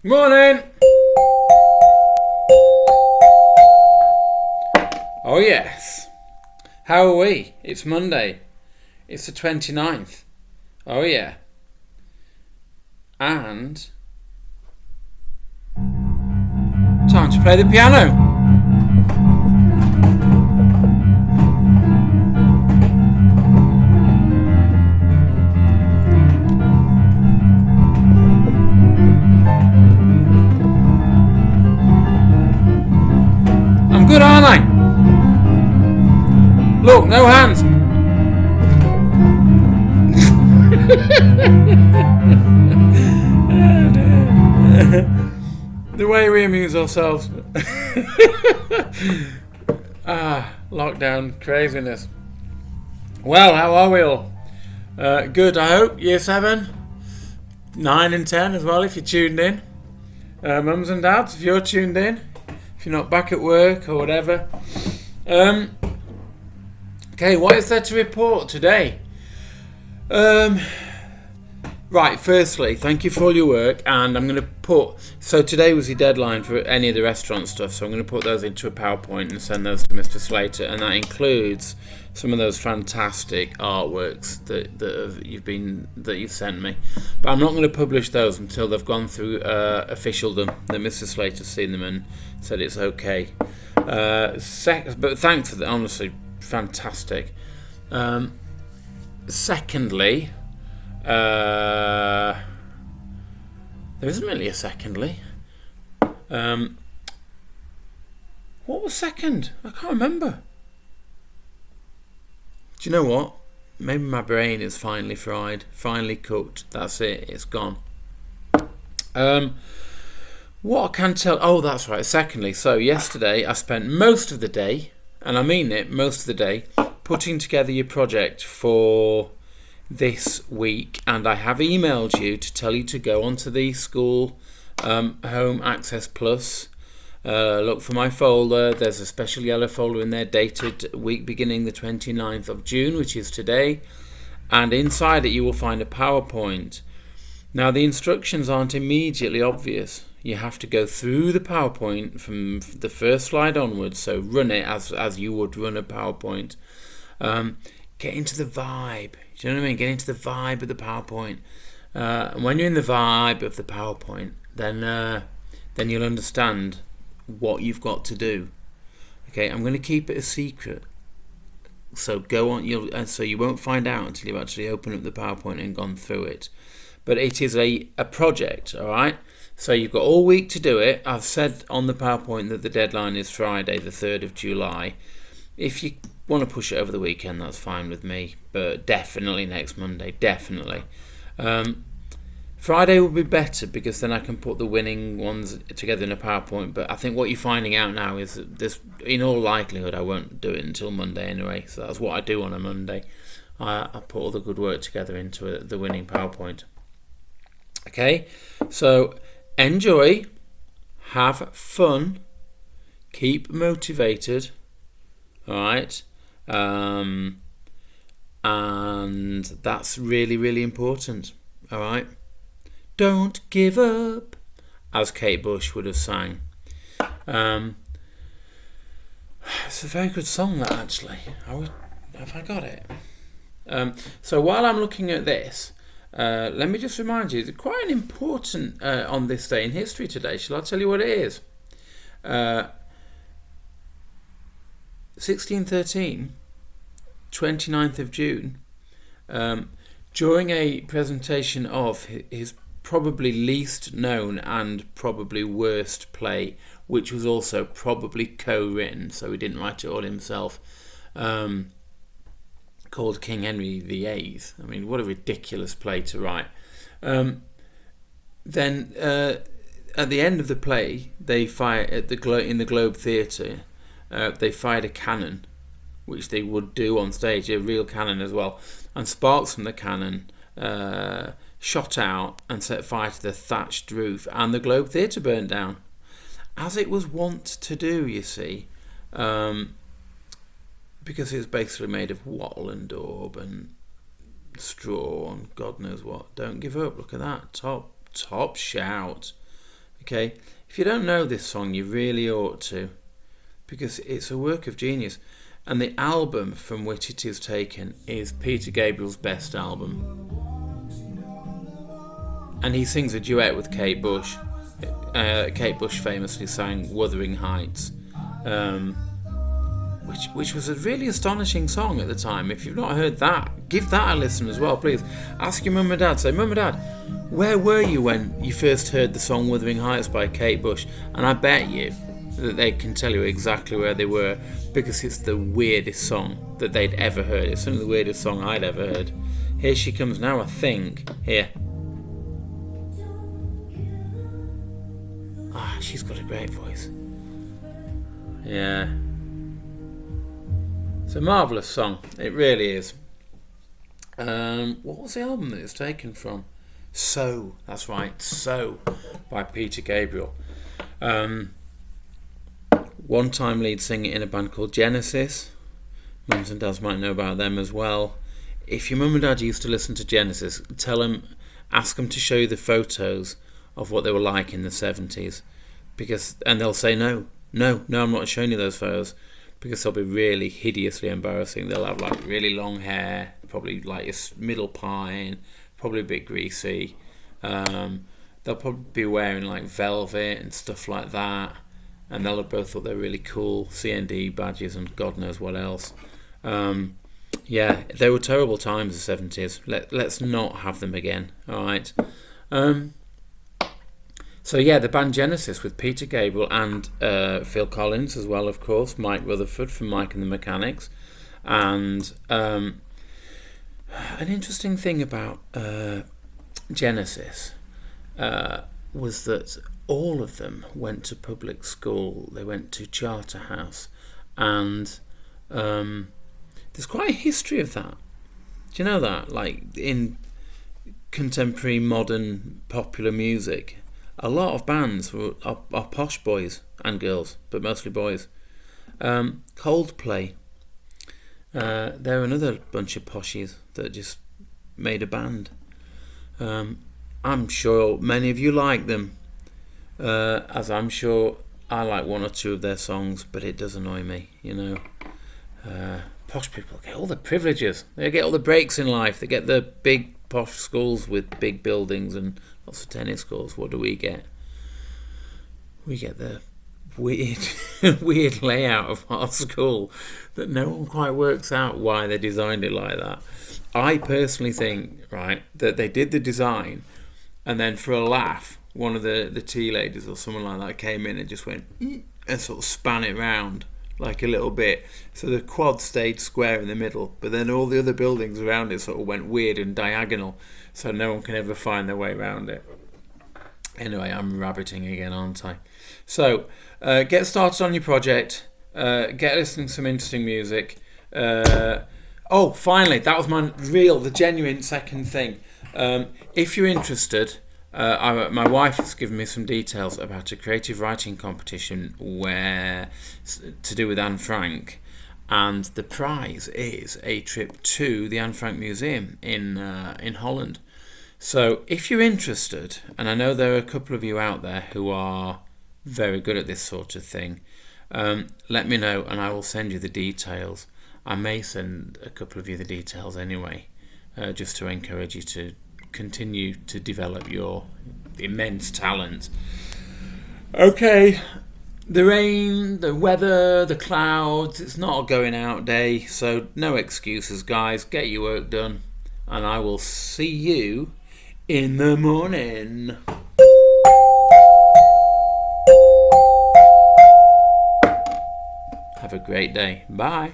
Morning! Oh yes. How are we? It's Monday. It's the 29th. Oh yeah. And time to play the piano. I'm good, aren't I? Look, no hands. The way we amuse ourselves. Lockdown craziness. Well, how are we all? Good, I hope. Year 7, 9 and 10 as well, if you're tuned in. Mums and dads, if you're tuned in. If you're not back at work or whatever. Okay, what is there to report today? Right, firstly, thank you for all your work, and I'm going to put... So today was the deadline for any of the restaurant stuff, so I'm going to put those into a PowerPoint and send those to Mr. Slater, and that includes some of those fantastic artworks that you've sent me. But I'm not going to publish those until they've gone through officialdom, that Mr. Slater's seen them and said it's okay. But thanks for that, honestly, fantastic. Secondly... there isn't really a secondly. What was second? I can't remember. Do you know what? Maybe my brain is finally fried, finally cooked. That's it. It's gone. What I can tell... Oh, that's right. Secondly, so yesterday I spent most of the day, and I mean it, most of the day, putting together your project for... this week, and I have emailed you to tell you to go onto the school Home Access Plus. Look for my folder. There's a special yellow folder in there dated week beginning the 29th of June, which is today, and inside it you will find a PowerPoint. Now the instructions aren't immediately obvious. You have to go through the PowerPoint from the first slide onwards, so run it as you would run a PowerPoint. Get into the vibe. Do you know what I mean? Get into the vibe of the PowerPoint. And when you're in the vibe of the PowerPoint, then you'll understand what you've got to do. Okay, I'm going to keep it a secret. So go on. So you won't find out until you actually open up the PowerPoint and gone through it. But it is a project. All right. So you've got all week to do it. I've said on the PowerPoint that the deadline is Friday, the 3rd of July. If you want to push it over the weekend, that's fine with me, but definitely next Monday, definitely. Friday will be better because then I can put the winning ones together in a PowerPoint, but I think what you're finding out now is that this, in all likelihood, I won't do it until Monday anyway, so that's what I do on a Monday. I put all the good work together into the winning PowerPoint. Okay, so enjoy, have fun, keep motivated, alright, and that's really, really important. Alright, don't give up, as Kate Bush would have sang. It's a very good song, that, actually. Have I got it? So while I'm looking at this, let me just remind you, it's quite an important on this day in history today. Shall I tell you what it is? 1613, 29th of June, during a presentation of his probably least known and probably worst play, which was also probably co-written, so he didn't write it all himself, called King Henry VIII. I mean, what a ridiculous play to write. Then at the end of the play, they fired at in the Globe Theatre. They fired a cannon, which they would do on stage, a real cannon as well, and sparks from the cannon shot out and set fire to the thatched roof, and the Globe Theatre burnt down, as it was wont to do, you see, because it was basically made of wattle and daub and straw and God knows what. Don't give up. Look at that. Top shout. Okay, if you don't know this song, you really ought to, because it's a work of genius. And the album from which it is taken is Peter Gabriel's best album. And he sings a duet with Kate Bush. Kate Bush famously sang Wuthering Heights, which was a really astonishing song at the time. If you've not heard that, give that a listen as well, please. Ask your mum and dad, say, Mum and Dad, where were you when you first heard the song Wuthering Heights by Kate Bush? And I bet you that they can tell you exactly where they were, because it's the weirdest song that they'd ever heard. It's certainly the weirdest song I'd ever heard. Here she comes now, I think. Here. She's got a great voice. Yeah. It's a marvellous song. It really is. What was the album that it's taken from? So, that's right, So, by Peter Gabriel. One-time lead singer in a band called Genesis. Mums and dads might know about them as well. If your mum and dad used to listen to Genesis, ask them to show you the photos of what they were like in the 70s. And they'll say, no, I'm not showing you those photos, because they'll be really hideously embarrassing. They'll have like really long hair, probably like a middle pine, probably a bit greasy. They'll probably be wearing like velvet and stuff like that, and they'll have both thought they're really cool, CND badges and God knows what else. Yeah, they were terrible times, the 70s. Let's not have them again, alright? So yeah, the band Genesis with Peter Gabriel and Phil Collins as well, of course, Mike Rutherford from Mike and the Mechanics. And an interesting thing about Genesis was that all of them went to public school. They went to Charterhouse, and there's quite a history of that. Do you know that? Like in contemporary, modern, popular music, a lot of bands are posh boys and girls, but mostly boys. Coldplay, they're another bunch of poshies that just made a band. I'm sure many of you like them, as I'm sure I like one or two of their songs, but it does annoy me, you know. Posh people get all the privileges. They get all the breaks in life. They get the big posh schools with big buildings and lots of tennis courts. What do we get? We get the weird layout of our school that no one quite works out why they designed it like that. I personally think, right, that they did the design, and then for a laugh, one of the tea ladies or someone like that came in and just went and sort of span it round like a little bit, so the quad stayed square in the middle, but then all the other buildings around it sort of went weird and diagonal, so no one can ever find their way around it. Anyway, I'm rabbiting again, aren't I? So get started on your project, get listening to some interesting music. Finally, that was the genuine second thing. If you're interested, my wife has given me some details about a creative writing competition to do with Anne Frank, and the prize is a trip to the Anne Frank Museum in Holland. So if you're interested, and I know there are a couple of you out there who are very good at this sort of thing, let me know and I will send you the details. I may send a couple of you the details anyway, just to encourage you to continue to develop your immense talent. Okay, the rain, the weather, the clouds, it's not a going out day, so no excuses, guys. Get your work done, and I will see you in the morning. Have a great day. Bye.